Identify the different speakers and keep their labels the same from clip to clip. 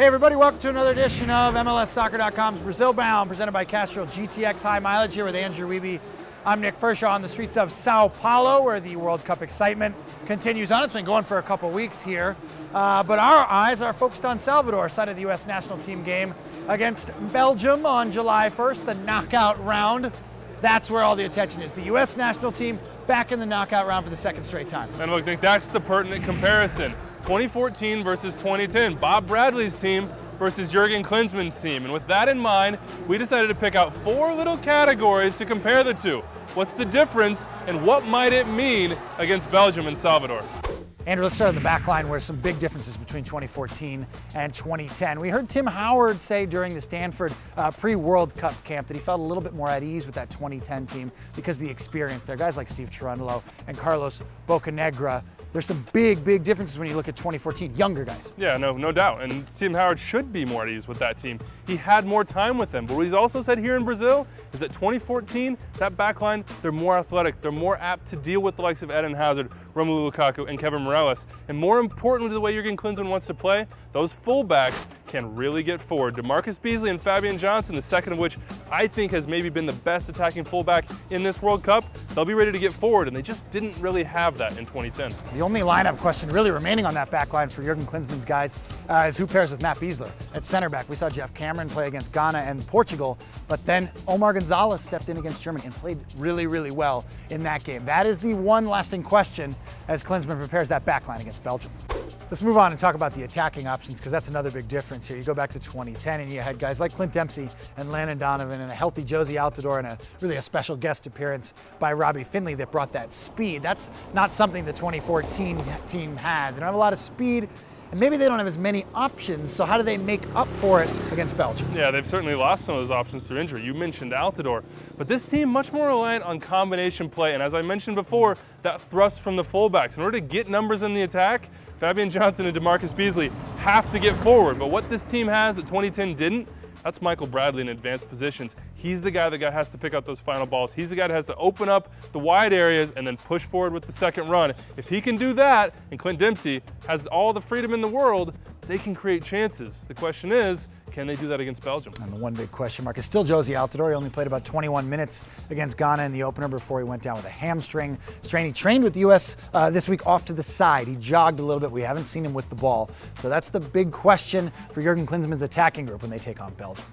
Speaker 1: Hey everybody, welcome to another edition of MLSsoccer.com's Brazil Bound, presented by Castrol GTX High Mileage, here with Andrew Wiebe. I'm Nick Firchau on the streets of Sao Paulo, where the World Cup excitement continues on. It's been going for a couple weeks here, but our eyes are focused on Salvador, side of the U.S. national team game against Belgium on July 1st, the knockout round. That's where all the attention is. The U.S. national team back in the knockout round for the second straight time.
Speaker 2: And look, Nick, that's the pertinent comparison. 2014 versus 2010, Bob Bradley's team versus Jurgen Klinsmann's team. And with that in mind, we decided to pick out 4 little categories to compare the two. What's the difference and what might it mean against Belgium and Salvador?
Speaker 1: Andrew, let's start on the back line where some big differences between 2014 and 2010. We heard Tim Howard say during the Stanford pre-World Cup camp that he felt a little bit more at ease with that 2010 team because of the experience there. Guys like Steve Cherundolo and Carlos Bocanegra. There's some big differences when you look at 2014, younger guys.
Speaker 2: Yeah, no doubt. And Tim Howard should be more at ease with that team. He had more time with them. But what he's also said here in Brazil is that 2014, that backline, they're more athletic. They're more apt to deal with the likes of Eden Hazard, Romelu Lukaku, and Kevin Morales. And more importantly, the way Jurgen Klinsmann wants to play, those fullbacks can really get forward. DeMarcus Beasley and Fabian Johnson, the second of which I think has maybe been the best attacking fullback in this World Cup, they'll be ready to get forward, and they just didn't really have that in 2010.
Speaker 1: The only lineup question really remaining on that back line for Jurgen Klinsmann's guys is who pairs with Matt Besler at center back. We saw Jeff Cameron play against Ghana and Portugal, but then Omar Gonzalez stepped in against Germany and played really well in that game. That is the one lasting question as Klinsmann prepares that back line against Belgium. Let's move on and talk about the attacking options, because that's another big difference here. You go back to 2010 and you had guys like Clint Dempsey and Landon Donovan and a healthy Josie Altidore and a special guest appearance by Robbie Findlay that brought that speed. That's not something the 2014 team has. They don't have a lot of speed, and maybe they don't have as many options, so how do they make up for it against Belgium?
Speaker 2: Yeah, they've certainly lost some of those options through injury. You mentioned Altidore, but this team much more reliant on combination play, and as I mentioned before, that thrust from the fullbacks. In order to get numbers in the attack, Fabian Johnson and DeMarcus Beasley have to get forward, but what this team has that 2010 didn't, that's Michael Bradley in advanced positions. He's the guy that has to pick up those final balls. He's the guy that has to open up the wide areas and then push forward with the second run. If he can do that, and Clint Dempsey has all the freedom in the world, they can create chances. The question is, can they do that against Belgium?
Speaker 1: And the one big question mark is still Josie Altidore. He only played about 21 minutes against Ghana in the opener before he went down with a hamstring strain. He trained with the U.S. This week off to the side. He jogged a little bit. We haven't seen him with the ball. So that's the big question for Jurgen Klinsmann's attacking group when they take on Belgium.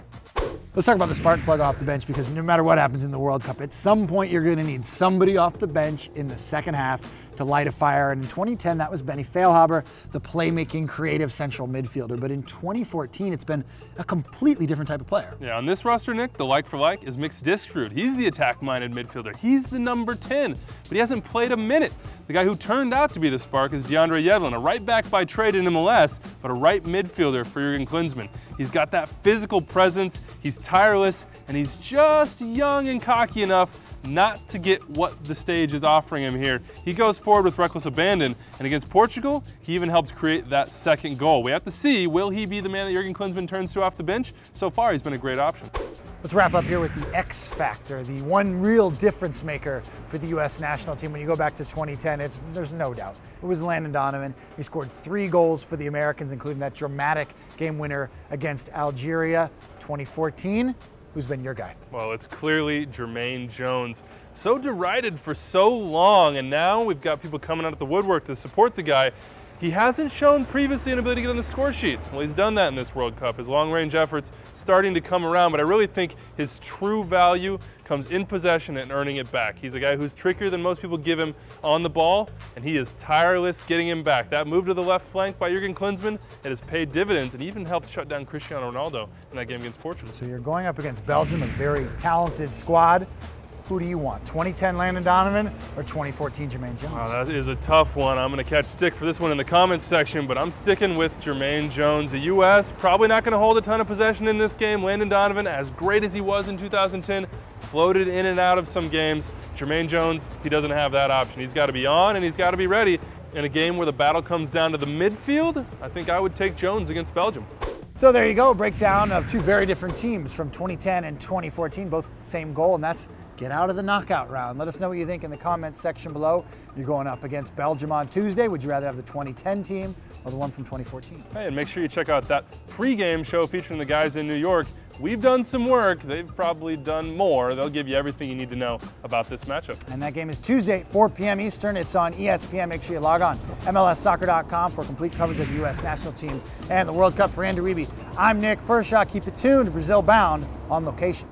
Speaker 1: Let's talk about the spark plug off the bench, because no matter what happens in the World Cup, at some point you're going to need somebody off the bench in the second half to light a fire. And in 2010, that was Benny Feilhaber, the playmaking, creative central midfielder. But in 2014, it's been a completely different type of player.
Speaker 2: Yeah, on this roster, Nick, the like for like is Mix Diskrud. He's the attack-minded midfielder. He's the number 10, but he hasn't played a minute. The guy who turned out to be the spark is DeAndre Yedlin, a right back by trade in MLS, but a right midfielder for Jurgen Klinsmann. He's got that physical presence, he's tireless, and he's just young and cocky enough not to get what the stage is offering him here. He goes forward with reckless abandon, and against Portugal, he even helped create that second goal. We have to see, will he be the man that Jurgen Klinsmann turns to off the bench? So far, he's been a great option.
Speaker 1: Let's wrap up here with the X factor, the one real difference maker for the U.S. national team. When you go back to 2010, there's no doubt. It was Landon Donovan. He scored 3 goals for the Americans, including that dramatic game winner against Algeria. 2014, who's been your guy?
Speaker 2: Well, it's clearly Jermaine Jones. So derided for so long, and now we've got people coming out of the woodwork to support the guy. He hasn't shown previously an ability to get on the score sheet. Well, he's done that in this World Cup. His long-range efforts starting to come around, but I really think his true value comes in possession and earning it back. He's a guy who's trickier than most people give him on the ball, and he is tireless getting him back. That move to the left flank by Jurgen Klinsmann, it has paid dividends and even helped shut down Cristiano Ronaldo in that game against Portugal.
Speaker 1: So you're going up against Belgium, a very talented squad. Who do you want, 2010 Landon Donovan or 2014 Jermaine Jones?
Speaker 2: Wow, that is a tough one. I'm going to catch stick for this one in the comments section, but I'm sticking with Jermaine Jones. The U.S. probably not going to hold a ton of possession in this game. Landon Donovan, as great as he was in 2010, floated in and out of some games. Jermaine Jones, he doesn't have that option. He's got to be on and he's got to be ready. In a game where the battle comes down to the midfield, I think I would take Jones against Belgium.
Speaker 1: So there you go, a breakdown of 2 very different teams from 2010 and 2014, both same goal, and that's get out of the knockout round. Let us know what you think in the comments section below. You're going up against Belgium on Tuesday. Would you rather have the 2010 team or the one from 2014?
Speaker 2: Hey, and make sure you check out that pregame show featuring the guys in New York. We've done some work. They've probably done more. They'll give you everything you need to know about this matchup.
Speaker 1: And that game is Tuesday, 4 p.m. Eastern. It's on ESPN. Make sure you log on MLSsoccer.com for complete coverage of the U.S. national team and the World Cup. For Andy Wiebe, I'm Nick Firchau. Keep it tuned to Brazil Bound on location.